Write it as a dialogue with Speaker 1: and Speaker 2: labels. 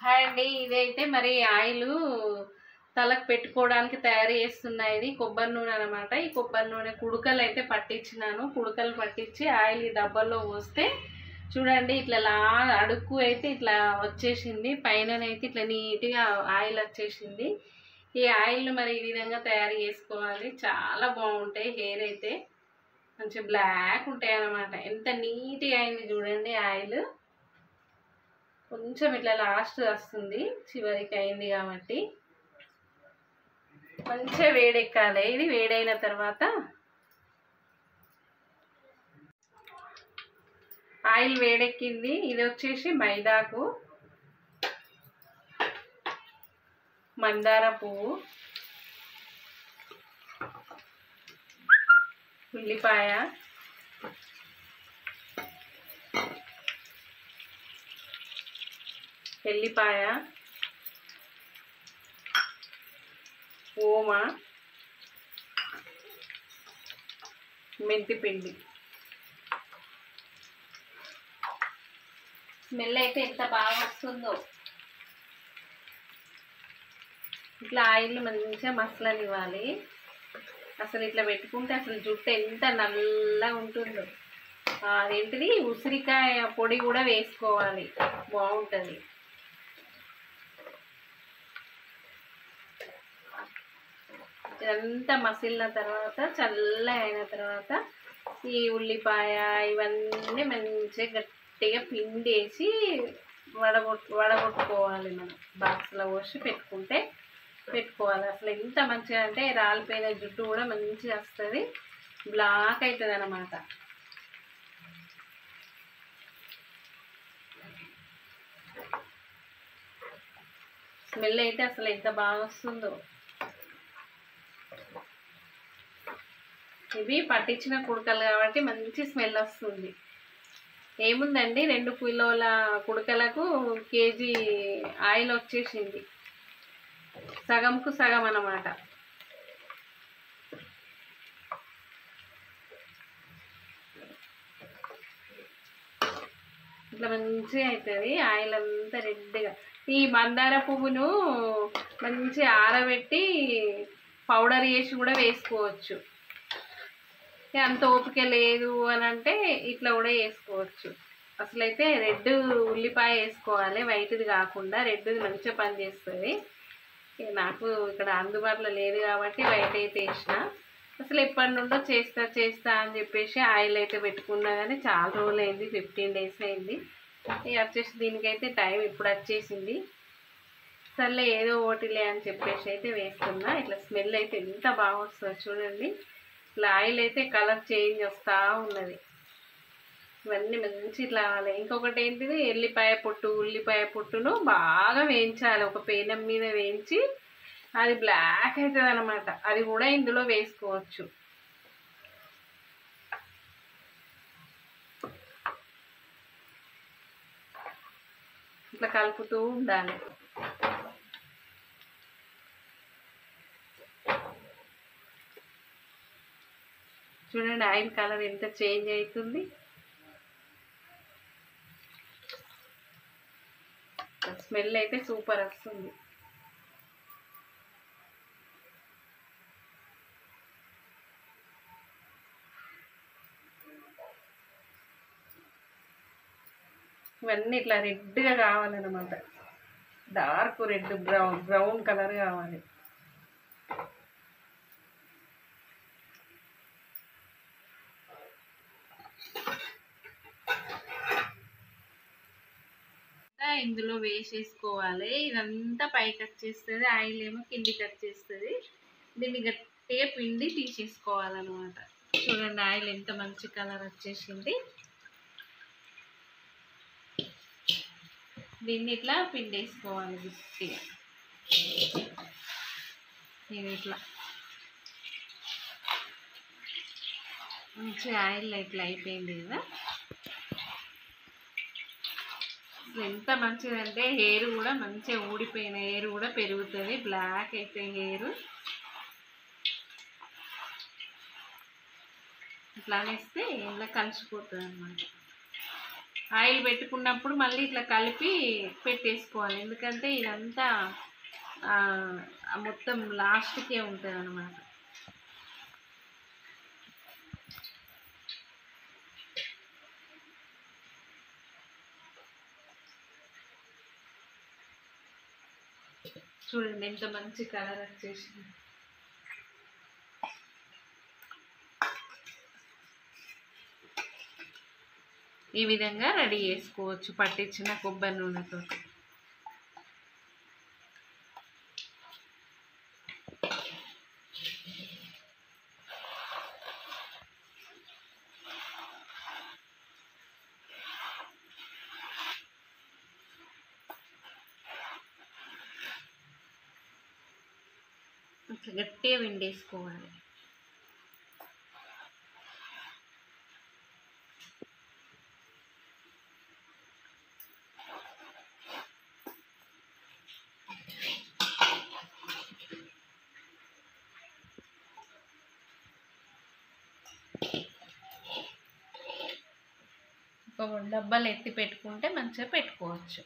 Speaker 1: Hi అండి. ఇదైతే మరి ఆయిలు తలకు పెట్టుకోవడానికి తయారు చేస్తున్నా. ఇది కొబ్బరి నూనె అనమాట. ఈ కొబ్బరి నూనె కుడుకలు అయితే పట్టించినాను. కుడుకలు పట్టించి ఆయిల్ ఈ డబ్బాలో పోస్తే చూడండి ఇట్లా అడుక్కు అయితే ఇట్లా వచ్చేసింది. పైననైతే ఇట్లా నీట్గా ఆయిల్ వచ్చేసింది. ఈ ఆయిల్ను మరి ఈ విధంగా తయారు చేసుకోవాలి. చాలా బాగుంటాయి. హెయిర్ అయితే మంచి బ్లాక్ ఉంటాయి అన్నమాట. ఎంత నీట్గా అయింది చూడండి. ఆయిల్ కొంచెం ఇట్లా లాస్ట్ వస్తుంది, చివరికి అయింది కాబట్టి మంచిగా వేడెక్కాలి. ఇది వేడైన తర్వాత ఆయిల్ వేడెక్కింది. ఇది వచ్చేసి మైదాకు, మందార పువ్వు, ఉల్లిపాయ, ఎల్లిపాయ, ఓమ, మెంతిపిండి. స్మెల్ అయితే ఎంత బాగా వస్తుందో. ఇట్లా ఆయిల్ మంచిగా మసలనివ్వాలి. అసలు ఇట్లా పెట్టుకుంటే అసలు జుట్టు ఎంత నల్లగా ఉంటుందో. అదేంటిది ఉసిరికాయ పొడి కూడా వేసుకోవాలి, బాగుంటుంది. ఇదంతా మసిలిన తర్వాత చల్లగా అయిన తర్వాత ఈ ఉల్లిపాయ ఇవన్నీ మంచిగా గట్టిగా పిండేసి వడగొట్టుకోవాలి. మనం బాక్స్లో పోసి పెట్టుకోవాలి. అసలు ఎంత మంచిగా అంటే రాలిపోయిన జుట్టు కూడా మంచిగా వస్తుంది, బ్లాక్ అవుతుంది అన్నమాట. స్మెల్ అయితే అసలు ఎంత బాగా వస్తుందో. ఇవి పట్టించిన కుడకలు కాబట్టి మంచి స్మెల్ వస్తుంది. ఏముందండి, 2 కిలోల కుడకలకు కేజీ ఆయిల్ వచ్చేసింది. సగంకు సగం అన్నమాట. ఇట్లా మంచిగా అవుతుంది. ఆయిల్ అంతా రెడ్గా. ఈ మందార పువ్వును మంచి ఆరబెట్టి పౌడర్ చేసి కూడా వేసుకోవచ్చు. అంత ఓపిక లేదు అని అంటే ఇట్లా కూడా వేసుకోవచ్చు. అసలైతే రెడ్ ఉల్లిపాయ వేసుకోవాలి, వైట్ది కాకుండా. రెడ్ది మంచిగా పనిచేస్తుంది. నాకు ఇక్కడ అందుబాటులో లేదు కాబట్టి వైట్ అయితే వేసిన. అసలు ఎప్పటి నుండో చేస్తా అని చెప్పేసి ఆయిల్ అయితే పెట్టుకున్నా, కానీ చాలా రోజులు అయింది, 15 డేస్ అయింది. వచ్చేసి దీనికైతే టైం ఇప్పుడు వచ్చేసింది. సర్లే ఏదో ఓటిలే అని చెప్పేసి అయితే వేస్తున్నా. ఇట్లా స్మెల్ అయితే ఎంత బాగా వస్తుందో చూడండి. ఇట్లా ఆయిల్ అయితే కలర్ చేంజ్ వస్తూ ఉన్నది. ఇవన్నీ మంచి ఇట్లా రావాలి. ఇంకొకటి ఏంటిది, ఉల్లిపాయ పొట్టును బాగా వేయించాలి. ఒక పేనం మీద వేయించి అది బ్లాక్ అవుతుంది అన్నమాట. అది కూడా ఇందులో వేసుకోవచ్చు. ఇట్లా కలుపుతూ ఉండాలి. చూడండి ఆయిల్ కలర్ ఎంత చేంజ్ అవుతుంది. స్మెల్ అయితే సూపర్ వస్తుంది. ఇవన్నీ ఇట్లా రెడ్గా కావాలన్నమాట. డార్క్ రెడ్, బ్రౌన్ కలర్ కావాలి. ఇందులో వేసేసుకోవాలి. ఇదంతా పైకి వచ్చేస్తుంది, ఆయిల్ ఏమో కిందికి వచ్చేస్తుంది. దీన్ని గట్టిగా పిండి తీసేసుకోవాలన్నమాట. చూడండి ఆయిల్ ఎంత మంచి కలర్ వచ్చేసింది. దీన్ని ఇట్లా పిండేసుకోవాలి గట్టిగా. నేను ఇట్లా మంచి ఆయిల్ ఇట్లా అయిపోయింది కదా. ఎంత మంచిదంటే హెయిర్ కూడా మంచిగా ఊడిపోయిన హెయిర్ కూడా పెరుగుతుంది, బ్లాక్ అయితే హెయిర్. ఇట్లా వేస్తే ఇలా కలిసిపోతుంది అన్నమాట. ఆయిల్ పెట్టుకున్నప్పుడు మళ్ళీ ఇట్లా కలిపి పెట్టేసుకోవాలి, ఎందుకంటే ఇదంతా మొత్తం లాస్ట్కే ఉంటుంది అన్నమాట. చూడండి ఎంత మంచి కలర్ వచ్చేసింది. ఈ విధంగా రెడీ చేసుకోవచ్చు పట్టించిన కొబ్బరి నూనెతో. ఇట్లా గట్టిగా విండేసుకోవాలి. ఒక డబ్బాలు ఎత్తి పెట్టుకుంటే మంచిగా పెట్టుకోవచ్చు.